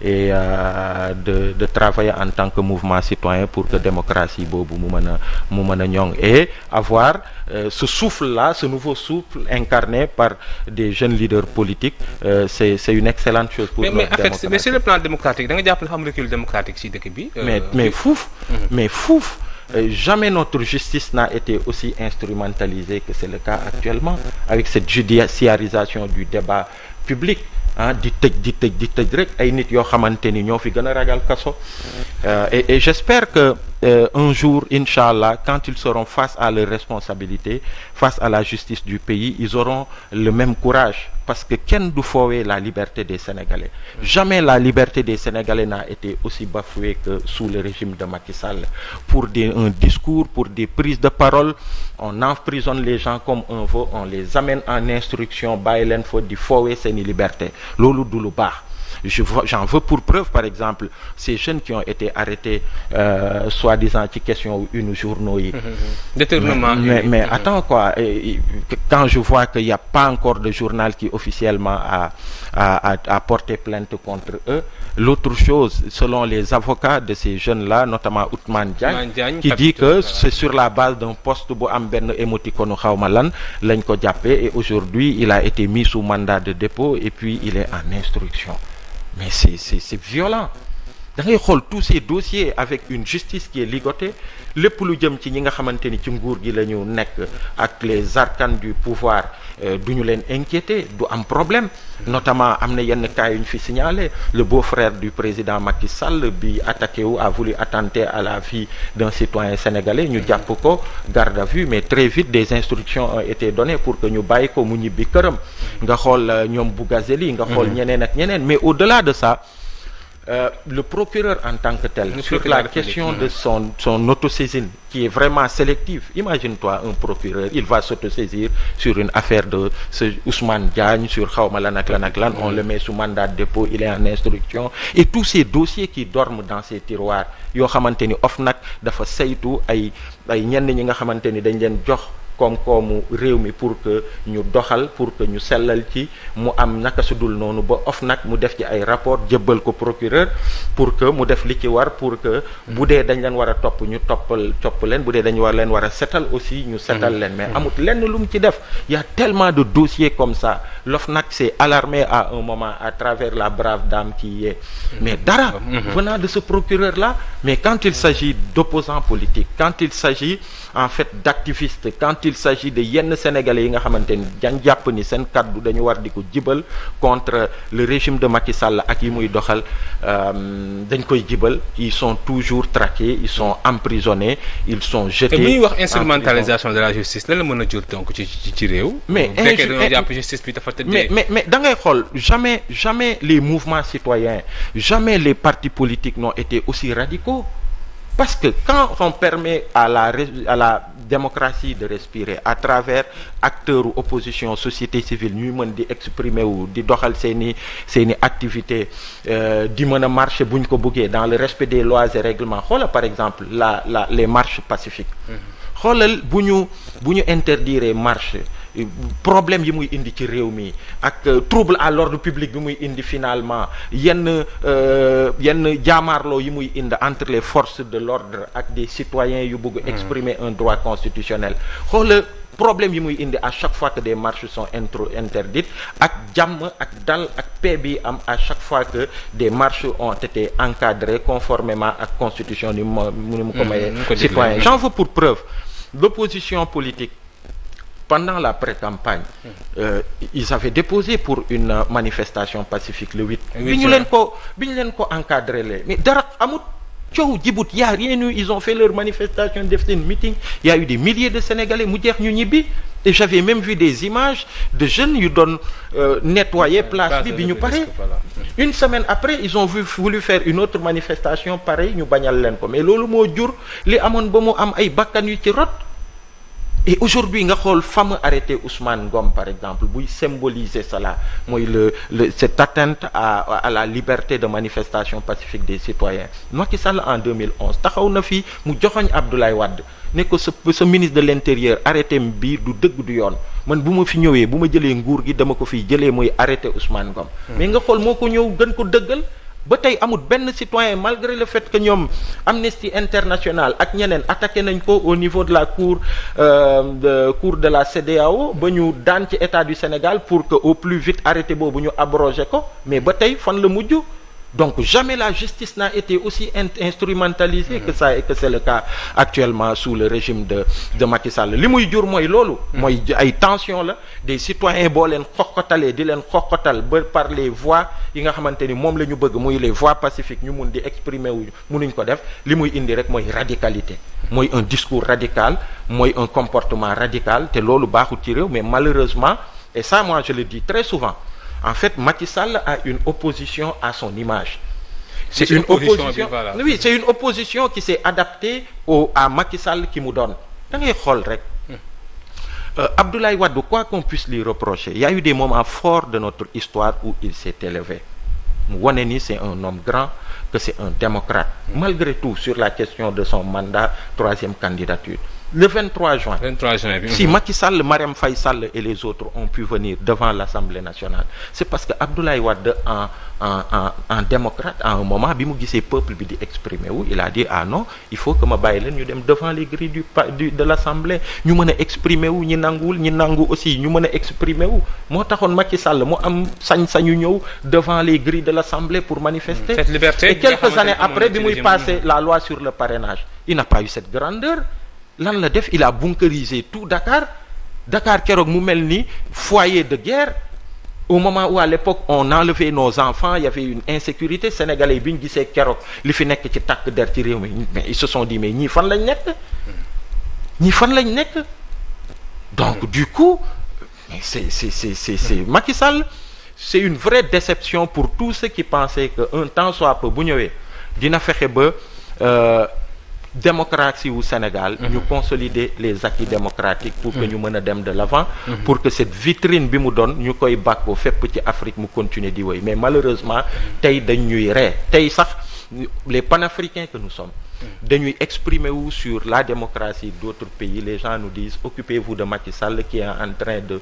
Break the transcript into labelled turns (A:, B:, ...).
A: et de travailler en tant que mouvement citoyen pour que démocratie boobu mu mën a ñoŋ et avoir ce souffle-là, ce nouveau souffle incarné par des jeunes leaders politiques, c'est une excellente chose pour notre démocratie.
B: Mais sur le plan démocratique da nga jàpp ne xam recul démocratique ci dëkk bi.
A: mais fouf. Jamais notre justice n'a été aussi instrumentalisée que c'est le cas actuellement avec cette judiciarisation du débat public. Di tëj rek ay nit yoo xamante ni ñoo fi gën a ragal kaso et j'espère que un jour inchallah quand ils seront face à leurs responsabilités, face à la justice du pays, ils auront le même courage parce que kenn du foowee la liberté des Sénégalais. Jamais la liberté des Sénégalais n'a été aussi bafouée que sous le régime de Macky Sall. Pour un discours, pour des prises de parole, on emprisonne les gens comme on veut, on les amène en instruction, bàyyi leen fa di foowee seeni liberté. Loolu du lu baax. J'en veux pour preuve, par exemple, ces jeunes qui ont été arrêtés, soi-disant ci question une journaux yi.
B: Détournement.
A: Mais attends quoi, quand je vois qu'il n'y a pas encore de journal qui officiellement a porté plainte contre eux. L'autre chose, selon les avocats de ces jeunes-là, notamment Ousmane Diagne, qui dit que c'est sur la base d'un poste bu am benn émoticône xawma lan lañ ko jàppee et aujourd'hui il a été mis sous mandat de dépôt et puis il est en instruction. Mais c'est violent. Da ngay xool tous ces dossiers avec une justice qui est ligotée lépp lu jëm ci ñi nga xamante ni ci nguur gi la ñu nekk ak les arcanes du pouvoir du ñu leen inquiéter du am problème notamment am na yenn cas yu ñu fi signalé le beau-frère du président Macky Sall bi attaqué wu a voulu attenter à la vie d'un citoyen sénégalais ñu jàpp ko garde à vue mais très vite des instructions ont été données pour que ñu bàyyi ko mu ñibbi këram nga xool ñoom Bougazeli nga xool ñeneen ak ñeneen mais au-delà de ça le procureur en tant que tel sur la question de son autosaisine qui est vraiment sélective. Imagine-toi un procureur, il va s'autosaisir sur une affaire de ce Ousmane Diagne sur xawma lan ak lan on le met sous mandat de dépôt, il est en instruction et tous ces dossiers qui dorment dans ces tiroirs yoo xamante ni OFNAC dafa saytu ay ñenn ñi nga xamante ni dañ leen jox koom-koomu réew mi pour que ñu doxal pour que ñu sellal ci mu am naka su dul noonu ba OFNAC mu def ci ay rapport jébbal ko procureur pour que mu def li ci war pour que bu dee dañ leen war a topp ñu topp leen bu dee dañ leen war a setal aussi ñu setal leen mais amut lenn lu mu ci def y a tellement de dossiers comme ça l'OFNAC s'est alarmé à un moment à travers la brave dame qui y est mais dara venant de ce procureur là mais quand il s'agit d'opposants politiques quand il s'agit en fait d'activistes quand il s'agit de yenn sénégalais yi nga xamante ni dañ jàpp ni seen kaddu dañu war di ko jibal contre le régime de Macky Sall ak yi muy doxal dañ koy jibal ils sont toujours traqués ils sont emprisonnés ils sont jetés.
B: te bu ñuy wax instrumentalisation de la justice lan la mën a jur donc ci réew.
A: mais
B: justice bi dafa
A: mais da ngay xool jamais les mouvements citoyens jamais les partis politiques n'ont été aussi radicaux. Parce que quand on permet à la démocratie de respirer à travers acteurs ou opposition société civile ñuy mën di exprimer wu di doxal seeni activités di mën a marcher bu ñu ko bëggee dans le respect des lois et règlements xoolal par exemple les marches pacifiques xoolal bu ñu interdire marche problème yi muy indi ci réew mi ak trouble à l'ordre public bi muy indi finalement yenn jaamaarloo yi muy indi entre les forces de l'ordre ak des citoyens yu bëgg exprimer un droit constitutionnel xoolal problème yi muy indi à chaque fois que des marches sont interdites ak jàmm ak dal ak paix bi am à chaque fois que des marches ont été encadrées conformément ak constitution ni mu ko mayee citoyen j'en veux pour preuve l'opposition politique pendant la pré-campagne ils avaient déposé pour une manifestation pacifique le 8 bi ñu leen ko encadré le mais dara amut coow jibut y a rien eu ils ont fait leur manifestation def seen meeting il y a eu des milliers de Sénégalais mu jeex ñu ñibbi et j'avais même vu des images de jeunes yu doon nettoyer place bi ñu pare une semaine après ils ont voulu faire une autre manifestation pareil ñu bañal leen ko mais loolu moo jur li amoon ba mu am ay bakkan yu ci rot. Et aujourd'hui nga xool fameux arrêté Ousmane Ngom par exemple buy symboliser cela mooy cette atteinte à la liberté de manifestation pacifique des citoyens Macky Sall en 2011 taxaw na fi mu joxoñ Abdoulaye Wade ne ko sa ministre de l'intérieur arrêté bi du dëgg du yoon man bu ma fi ñëwee bu ma jëlee nguur gi dama ko fiy jëlee mooy arrêté Ousmane Ngom mais nga xool moo ko ñëw gën ko dëggal ba tey amul benn citoyen malgré le fait que ñoom Amnesty International ak ñeneen attaqué nañ ko au niveau de la cour de la CEDEAO ba ñu daan ci état du Sénégal pour que au plus vite arrêté boobu ñu abrogé ko mais ba tey fan la mujj. Donc jamais la justice n'a été aussi instrumentalisée que ça et que c'est le cas actuellement sous le régime de Macky Sall li muy jur mooy loolu mooy ay tension la des citoyens boo leen xoqatalee di leen xoqatal ba par les voies yi nga xamante ni moom la ñu bëgg muy les voies pacifiques ñu mun di exprimer wu munuñ ko def li muy indi rek mooy radicalité mooy un discours radical mooy un comportement radical te loolu baaxul ci réew mais malheureusement et ça moi je le dis très souvent en fait Macky Sall a une opposition à son image. C'est une opposition voilà. Oui, c'est une opposition qui s'est adaptée à Macky Sall qui mu doon da ngay xool rek. Abdoulaye Wade, quoi qu'on puisse lui reprocher, il y a eu des moments forts de notre histoire où il s'est élevé. Mu wane ni c'est un homme grand, que c'est un démocrate. Malgré tout sur la question de son mandat, troisième candidature. Le 23 juin, si Macky Sall, Marième Faye Sall et les autres ont pu venir devant l'Assemblée nationale, c'est parce que Abdoulaye Wade en démocrate à un moment bi mu gisee peuple bi di exprimer wu il a dit ah non il faut que ma bàyyi leen ñu dem devant les grilles de l'Assemblée ñu mën a exprimer wu ñi nanguwul ñi nangu aussi ñu mën a exprimer wu moo taxoon Macky Sall mu am sañ-sañu ñëw devant les grilles de l'Assemblée pour manifester.
B: Cette liberté,
A: et quelques années après bi muy passer la loi sur le parrainage il n'a pas eu cette grandeur. Lan la def il a bunkerisé tout Dakar keroog mu mel ni foyer de guerre au moment où à l'époque on enlevait nos enfants il y avait une insécurité sénégalais bi ñu gisee keroog li fi nekk ci takk der ci réew mi mais ils se sont dit mais ñii fan lañ nekk donc du coup c'est Macky Sall c'est une vraie déception pour tous ceux qui pensaient que un temps soit peu bu ñëwee dina fexe ba démocratie au Sénégal ñu consolider les acquis démocratiques pour que ñu mën a dem de l'avant pour que cette vitrine bi mu doon ñu koy bàkkoo fépp ci Afrique mu continuer di wéy mais malheureusement tey dañ ñuy ree tey sax les panafricains que nous sommes dañuy exprimer wu sur la démocratie d'autres pays les gens nous disent occupez-vous de Macky Sall qui est en train de